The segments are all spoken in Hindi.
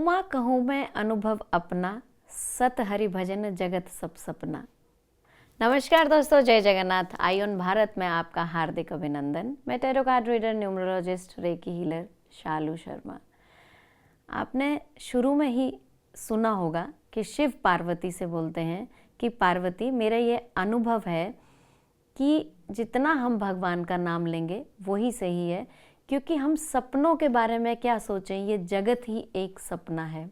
उमा कहूँ मैं अनुभव अपना, सत हरि भजन जगत सब सपना। नमस्कार दोस्तों, जय जगन्नाथ। आयुन भारत में आपका हार्दिक अभिनंदन। मैं tarot card reader, numerologist, reiki healer Shalu Sharma. आपने शुरू में ही सुना होगा कि शिव पार्वती से बोलते हैं कि पार्वती, मेरा ये अनुभव है कि जितना हम भगवान का नाम लेंगे वही सही है, क्योंकि हम सपनों के बारे में क्या सोचें, ये जगत ही एक सपना है।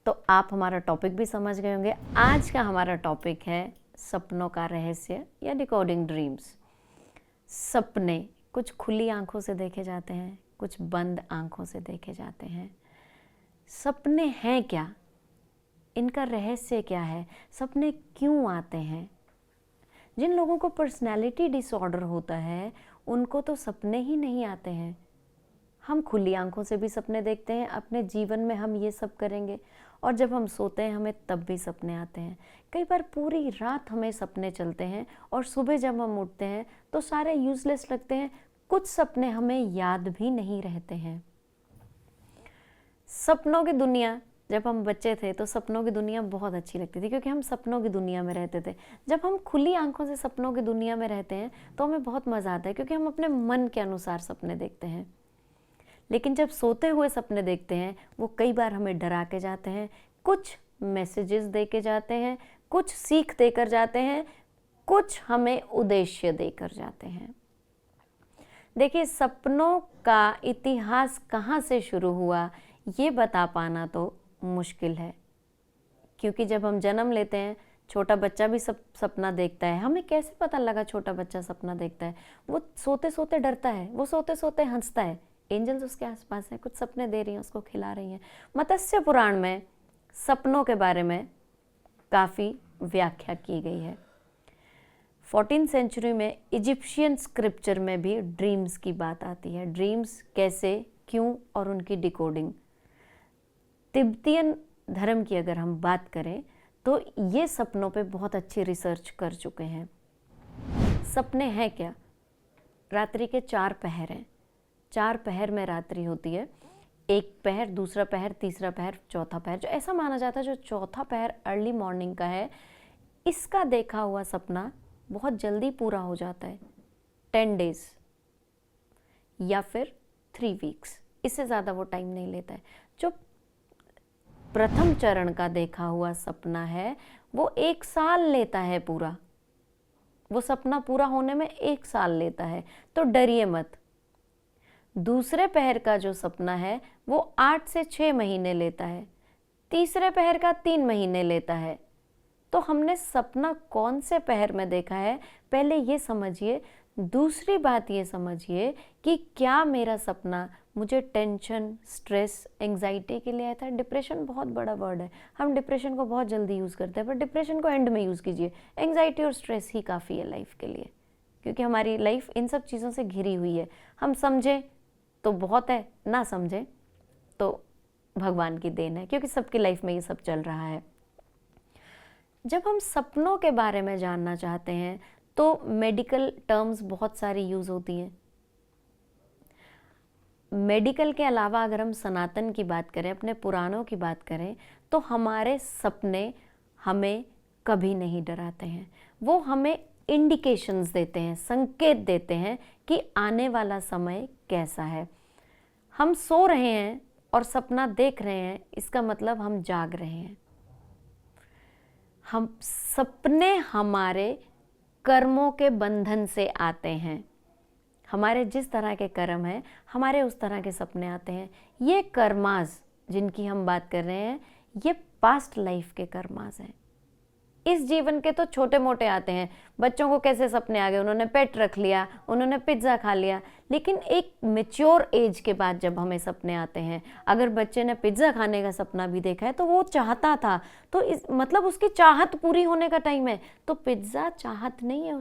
तो आप हमारा टॉपिक भी समझ गए होंगे। आज का हमारा टॉपिक है सपनों का रहस्य या डिकोडिंग ड्रीम्स। सपने कुछ खुली आंखों से देखे जाते हैं, कुछ बंद आंखों से देखे जाते हैं। सपने हैं क्या? इनका रहस्य क्या है? सपने क्यों आते हैं? जिन लोगों को पर्सनैलिटी डिसऑर्डर होता है उनको तो सपने ही नहीं आते हैं। हम खुली आंखों से भी सपने देखते हैं, अपने जीवन में हम ये सब करेंगे, और जब हम सोते हैं हमें तब भी सपने आते हैं। कई बार पूरी रात हमें सपने चलते हैं और सुबह जब हम उठते हैं तो सारे यूजलेस लगते हैं। कुछ सपने हमें याद भी नहीं रहते हैं। सपनों की दुनिया, जब हम बच्चे थे तो सपनों की दुनिया बहुत अच्छी लगती थी, क्योंकि हम सपनों की दुनिया में रहते थे। जब हम खुली आंखों से सपनों की दुनिया में रहते हैं तो हमें बहुत मज़ा आता है, क्योंकि हम अपने मन के अनुसार सपने देखते हैं। लेकिन जब सोते हुए सपने देखते हैं वो कई बार हमें डरा के जाते हैं, कुछ मैसेजेस दे के जाते हैं, कुछ सीख देकर जाते हैं, कुछ हमें उद्देश्य देकर जाते हैं। देखिए, सपनों का इतिहास कहाँ से शुरू हुआ ये बता पाना तो मुश्किल है, क्योंकि जब हम जन्म लेते हैं छोटा बच्चा भी सपना देखता है। हमें कैसे पता लगा छोटा बच्चा सपना देखता है? वो सोते सोते डरता है, वो सोते सोते हंसता है, एंजल्स उसके आसपास हैं, कुछ सपने दे रही हैं, उसको खिला रही हैं। मत्स्य पुराण में सपनों के बारे में काफ़ी व्याख्या की गई है। 14th सेंचुरी में इजिप्शियन स्क्रिप्चर में भी ड्रीम्स की बात आती है। ड्रीम्स कैसे, क्यों और उनकी डिकोडिंग। तिब्बतियन धर्म की अगर हम बात करें तो ये सपनों पे बहुत अच्छी रिसर्च कर चुके हैं। सपने हैं क्या? रात्रि के 4 पहर हैं। 4 पहर में रात्रि होती है। एक पहर, दूसरा पहर, तीसरा पहर, चौथा पहर। जो ऐसा माना जाता है जो चौथा पहर अर्ली मॉर्निंग का है, इसका देखा हुआ सपना बहुत जल्दी पूरा हो जाता है। 10 डेज या फिर 3 वीक्स, इससे ज़्यादा वो टाइम नहीं लेता है। जो प्रथम चरण का देखा हुआ सपना है वो 1 साल लेता है पूरा। वो सपना पूरा होने में 1 साल लेता है, तो डरिए मत। दूसरे पहर का जो सपना है वो 8 से 6 महीने लेता है। तीसरे पहर का 3 महीने लेता है। तो हमने सपना कौन से पहर में देखा है पहले ये समझिए। दूसरी बात ये समझिए कि क्या मेरा सपना मुझे टेंशन, स्ट्रेस, एंग्जाइटी के लिए आया था। डिप्रेशन बहुत बड़ा वर्ड है, हम डिप्रेशन को बहुत जल्दी यूज़ करते हैं, पर डिप्रेशन को एंड में यूज़ कीजिए। एंग्जाइटी और स्ट्रेस ही काफ़ी है लाइफ के लिए, क्योंकि हमारी लाइफ इन सब चीज़ों से घिरी हुई है। हम समझें तो बहुत है, ना समझें तो भगवान की देन है, क्योंकि सबकी लाइफ में ये सब चल रहा है। जब हम सपनों के बारे में जानना चाहते हैं तो मेडिकल टर्म्स बहुत सारी यूज़ होती हैं। मेडिकल के अलावा अगर हम सनातन की बात करें, अपने पुराणों की बात करें, तो हमारे सपने हमें कभी नहीं डराते हैं। वो हमें इंडिकेशंस देते हैं, संकेत देते हैं कि आने वाला समय कैसा है। हम सो रहे हैं और सपना देख रहे हैं, इसका मतलब हम जाग रहे हैं। हम सपने हमारे कर्मों के बंधन से आते हैं। हमारे जिस तरह के कर्म हैं, हमारे उस तरह के सपने आते हैं। ये कर्मास जिनकी हम बात कर रहे हैं, ये पास्ट लाइफ के कर्मास हैं। इस जीवन के तो छोटे मोटे आते हैं। बच्चों को कैसे सपने आ गए, उन्होंने पेट रख लिया, उन्होंने पिज्ज़ा खा लिया। लेकिन एक मैच्योर एज के बाद जब हमें सपने आते हैं, अगर बच्चे ने पिज्ज़ा खाने का सपना भी देखा है तो वो चाहता था, तो मतलब उसकी चाहत पूरी होने का टाइम है। तो पिज्ज़ा चाहत नहीं है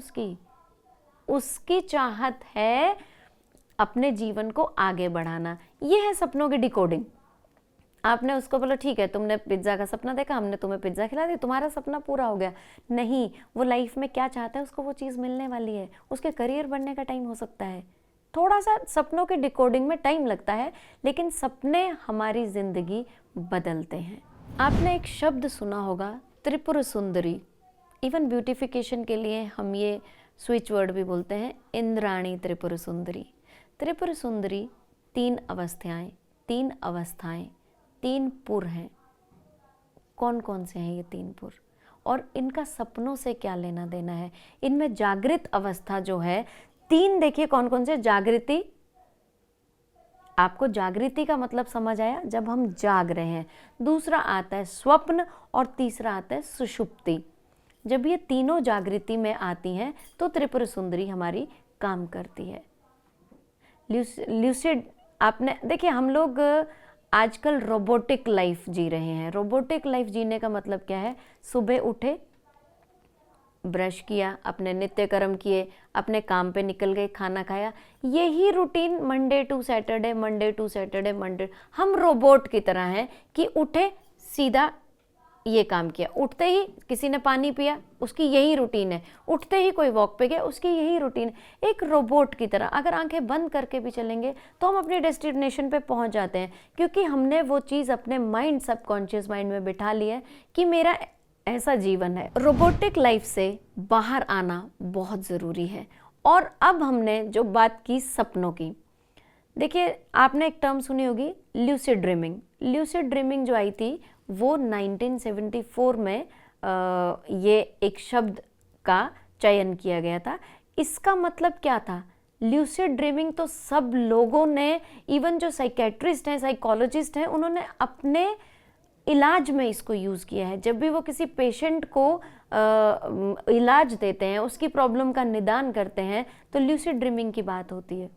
उसकी चाहत है अपने जीवन को आगे बढ़ाना। ये है सपनों की डिकोडिंग। आपने उसको बोला ठीक है, तुमने पिज्ज़ा का सपना देखा, हमने तुम्हें पिज्ज़ा खिला दिया, तुम्हारा सपना पूरा हो गया। नहीं, वो लाइफ में क्या चाहता है उसको वो चीज़ मिलने वाली है। उसके करियर बनने का टाइम हो सकता है, थोड़ा सा सपनों के डिकोडिंग में टाइम लगता है, लेकिन सपने हमारी जिंदगी बदलते हैं। आपने एक शब्द सुना होगा, त्रिपुर सुंदरी। इवन ब्यूटिफिकेशन के लिए हम ये स्विच वर्ड भी बोलते हैं, इंद्राणी त्रिपुर सुंदरी। त्रिपुर सुंदरी 3 अवस्थाएं, 3 पुर हैं। कौन कौन से हैं ये 3 पुर, और इनका सपनों से क्या लेना देना है? इनमें जागृत अवस्था जो है 3, देखिए कौन कौन से। जागृति, आपको जागृति का मतलब समझ आया, जब हम जाग रहे हैं। दूसरा आता है स्वप्न, और तीसरा आता है सुषुप्ति। जब ये तीनों जागृति में आती हैं तो त्रिपुर सुंदरी हमारी काम करती है। ल्यूसिड, आपने देखिए, हम लोग आजकल रोबोटिक लाइफ जी रहे हैं। रोबोटिक लाइफ जीने का मतलब क्या है? सुबह उठे, ब्रश किया, अपने नित्य कर्म किए, अपने काम पे निकल गए, खाना खाया, यही रूटीन मंडे टू सैटरडे। हम रोबोट की तरह हैं कि उठे सीधा ये काम किया, उठते ही किसी ने पानी पिया, उसकी यही रूटीन है, उठते ही कोई वॉक पे गया, उसकी यही रूटीन। एक रोबोट की तरह अगर आंखें बंद करके भी चलेंगे तो हम अपने डेस्टिनेशन पे पहुंच जाते हैं, क्योंकि हमने वो चीज़ अपने माइंड, सबकॉन्शियस माइंड में बिठा ली है कि मेरा ऐसा जीवन है। रोबोटिक लाइफ से बाहर आना बहुत ज़रूरी है। और अब हमने जो बात की सपनों की, देखिए आपने एक टर्म सुनी होगी, ल्यूसिड ड्रीमिंग। ल्यूसिड ड्रीमिंग जो आई थी वो 1974 में ये एक शब्द का चयन किया गया था। इसका मतलब क्या था? ल्यूसिड ड्रीमिंग तो सब लोगों ने, इवन जो साइकेट्रिस्ट हैं, साइकोलॉजिस्ट हैं, उन्होंने अपने इलाज में इसको यूज़ किया है। जब भी वो किसी पेशेंट को इलाज देते हैं, उसकी प्रॉब्लम का निदान करते हैं, तो ल्यूसिड ड्रीमिंग की बात होती है।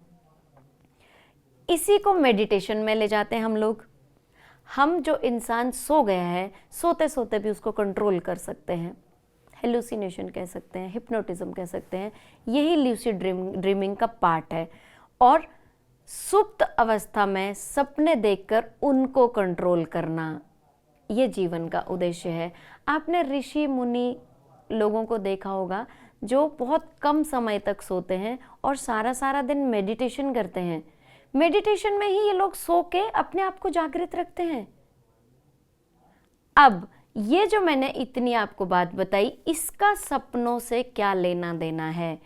इसी को मेडिटेशन में ले जाते हैं हम लोग। हम जो इंसान सो गया है, सोते सोते भी उसको कंट्रोल कर सकते हैं। हेलुसिनेशन कह सकते हैं, हिप्नोटिज्म कह सकते हैं, यही ल्यूसिड ड्रीमिंग का पार्ट है। और सुप्त अवस्था में सपने देखकर उनको कंट्रोल करना, ये जीवन का उद्देश्य है। आपने ऋषि मुनि लोगों को देखा होगा जो बहुत कम समय तक सोते हैं और सारा सारा दिन मेडिटेशन करते हैं। मेडिटेशन में ही ये लोग सो के अपने आप को जागृत रखते हैं। अब ये जो मैंने इतनी आपको बात बताई, इसका सपनों से क्या लेना देना है?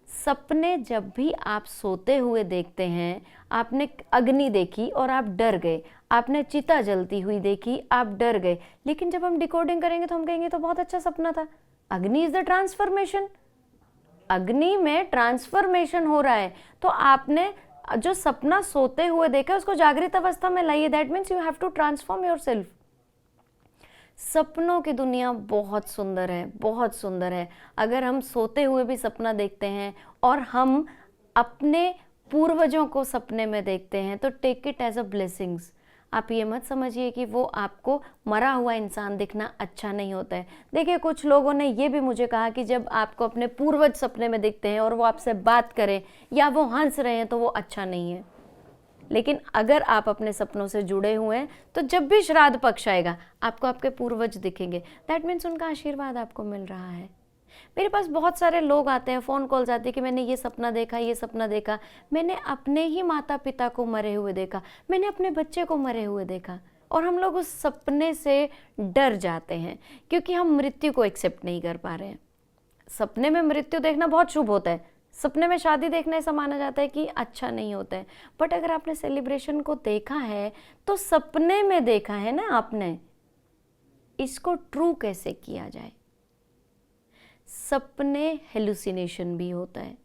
सपने जब भी आप सोते हुए देखते हैं, आपने अग्नि देखी और आप डर गए, आपने चिता जलती हुई देखी, आप डर गए, लेकिन जब हम डिकोडिंग करेंगे तो हम कहेंगे तो बहुत अच्छा सपना था। अग्नि इज द ट्रांसफॉर्मेशन, अग्नि में ट्रांसफॉर्मेशन हो रहा है। तो आपने जो सपना सोते हुए देखा उसको जागृत अवस्था में लाइए। That means you have to transform yourself. सपनों की दुनिया बहुत सुंदर है, बहुत सुंदर है। अगर हम सोते हुए भी सपना देखते हैं और हम अपने पूर्वजों को सपने में देखते हैं तो take it as a blessings. आप ये मत समझिए कि वो आपको मरा हुआ इंसान दिखना अच्छा नहीं होता है। देखिए कुछ लोगों ने ये भी मुझे कहा कि जब आपको अपने पूर्वज सपने में दिखते हैं और वो आपसे बात करें या वो हंस रहे हैं तो वो अच्छा नहीं है। लेकिन अगर आप अपने सपनों से जुड़े हुए हैं तो जब भी श्राद्ध पक्ष आएगा आपको आपके पूर्वज दिखेंगे। दैट मीन्स उनका आशीर्वाद आपको मिल रहा है। मेरे पास बहुत सारे लोग आते हैं, फ़ोन कॉल्स आती है कि मैंने ये सपना देखा, ये सपना देखा। मैंने अपने ही माता पिता को मरे हुए देखा, मैंने अपने बच्चे को मरे हुए देखा, और हम लोग उस सपने से डर जाते हैं क्योंकि हम मृत्यु को एक्सेप्ट नहीं कर पा रहे हैं। सपने में मृत्यु देखना बहुत शुभ होता है, सपने में शादी देखना ऐसा माना जाता है कि अच्छा नहीं होता है। बट अगर आपने सेलिब्रेशन को देखा है तो सपने में देखा है ना आपने, इसको ट्रू कैसे किया जाए? सपने हेलुसिनेशन भी होता है,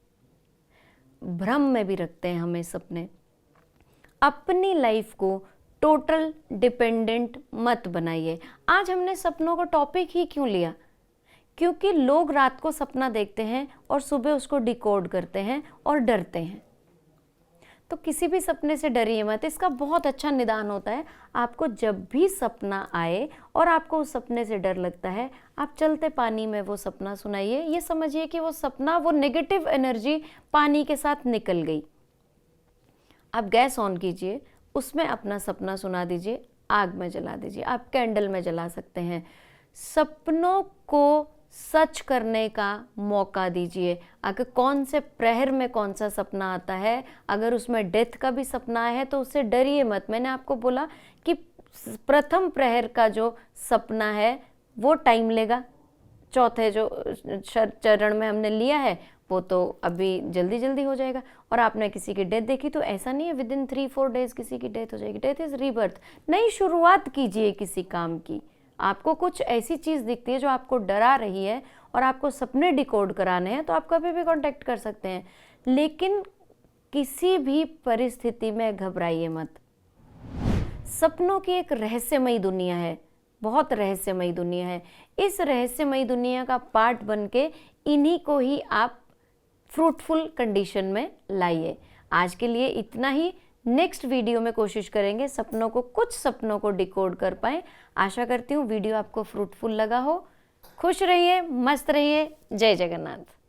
भ्रम में भी रखते हैं हमें सपने। अपनी लाइफ को टोटल डिपेंडेंट मत बनाइए। आज हमने सपनों का टॉपिक ही क्यों लिया? क्योंकि लोग रात को सपना देखते हैं और सुबह उसको डिकोड करते हैं और डरते हैं। तो किसी भी सपने से डरिए मत, इसका बहुत अच्छा निदान होता है। आपको जब भी सपना आए और आपको उस सपने से डर लगता है, आप चलते पानी में वो सपना सुनाइए। ये समझिए कि वो सपना, वो नेगेटिव एनर्जी पानी के साथ निकल गई। आप गैस ऑन कीजिए, उसमें अपना सपना सुना दीजिए, आग में जला दीजिए, आप कैंडल में जला सकते हैं। सपनों को सच करने का मौका दीजिए। अगर कौन से प्रहर में कौन सा सपना आता है, अगर उसमें डेथ का भी सपना है तो उससे डरिए मत। मैंने आपको बोला कि प्रथम प्रहर का जो सपना है वो टाइम लेगा, चौथे जो चरण में हमने लिया है वो तो अभी जल्दी जल्दी हो जाएगा। और आपने किसी की डेथ देखी तो ऐसा नहीं है विदिन 3-4 डेज किसी की डेथ हो जाएगी। Death is rebirth. नई शुरुआत कीजिए किसी काम की। आपको कुछ ऐसी चीज़ दिखती है जो आपको डरा रही है और आपको सपने डिकोड कराने हैं तो आप कभी भी कांटेक्ट कर सकते हैं, लेकिन किसी भी परिस्थिति में घबराइए मत। सपनों की एक रहस्यमयी दुनिया है, बहुत रहस्यमयी दुनिया है। इस रहस्यमयी दुनिया का पार्ट बन के इन्हीं को ही आप फ्रूटफुल कंडीशन में लाइए। आज के लिए इतना ही। नेक्स्ट वीडियो में कोशिश करेंगे कुछ सपनों को डिकोड कर पाए। आशा करती हूँ वीडियो आपको फ्रूटफुल लगा हो। खुश रहिए, मस्त रहिए। जय जगन्नाथ।